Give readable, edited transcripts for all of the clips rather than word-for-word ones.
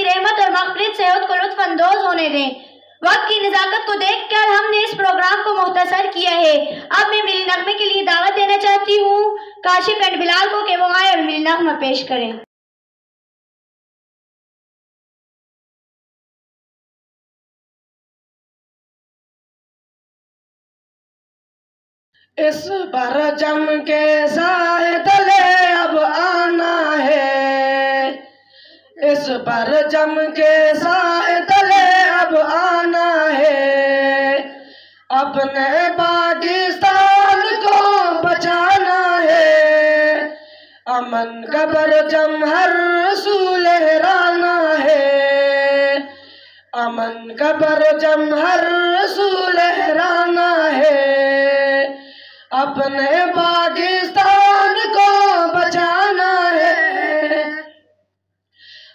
رحمت اور مغفرت سے خود کو لطف اندوز ہونے دیں۔ وقت کی نزاکت کو دیکھ کر ہم نے اس پروگرام کو مختصر کیا ہے۔ اب میں ملی نغمے کے لیے دعوت دینا چاہتی ہوں کاشف اینڈ بلال کو کہ وہ آئے اور ملی نغمہ پیش کریں۔ اس پرچم کے سائے تلے اب آنا ہے، اس پرچم کے سائے تلے اب آنا ہے، اپنے پاکستان کو بچانا ہے، امن کا پرچم ہر سو لہرانا ہے، امن کا پرچم ہر سو لہرانا ہے، اپنے پاکستان کو بچانا ہے۔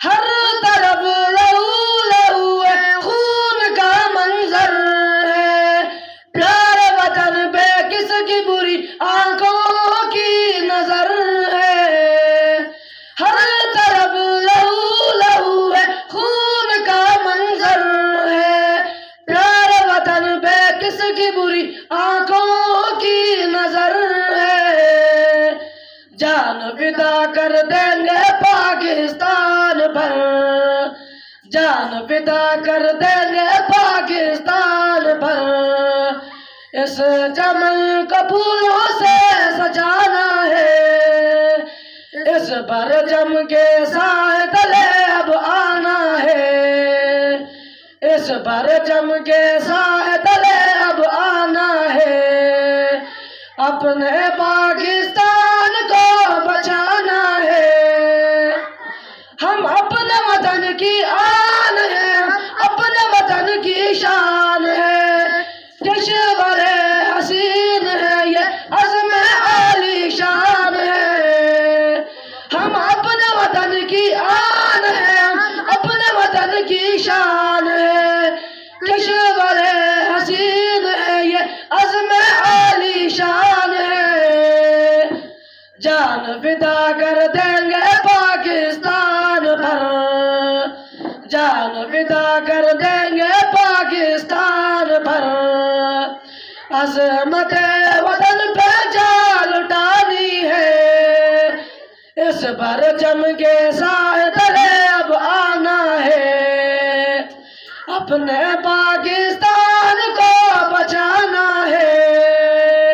ہر طرف لہو لہو ہے، خون کا منظر ہے، پیارے وطن پہ کس کی بری آنکھوں کی نظر ہے۔ ہر طرف لہو لہو ہے، خون کا منظر ہے، پیارے وطن پہ کس کی بری آنکھوں کی نظر ہے۔ جان فدا کر دیں گے پاکستان پر، جان فدا کر دیں گے پاکستان پر، اس چمن کو پھولوں سے سجانا ہے، اس پرچم کے سائے تلے اب آنا ہے، اس پرچم کے سائے تلے اب آنا ہے، اپنے پاکستان کو بچانا ہے۔ ہم اپنے وطن کی آن ہیں، اپنے وطن کی شان ہے، کشور حسین ہے یہ عزم عالی شان ہے۔ ہم اپنے وطن کی آن ہیں، اپنے وطن کی شان ہے، کشور حسین ہے یہ عزم عالی شان ہے۔ جان فدا کر دیں گے پاکستان پر، جان فدا کر دیں گے پاکستان پر، عظمت وطن پہ جان لٹانی ہے، اس پرچم کے سائے تلے اب آنا ہے، اپنے پاکستان کو بچانا ہے،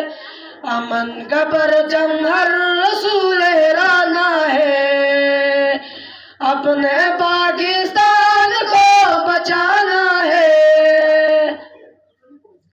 امن کا پرچم ہر سو لہرانا ہے، اپنے پاکستان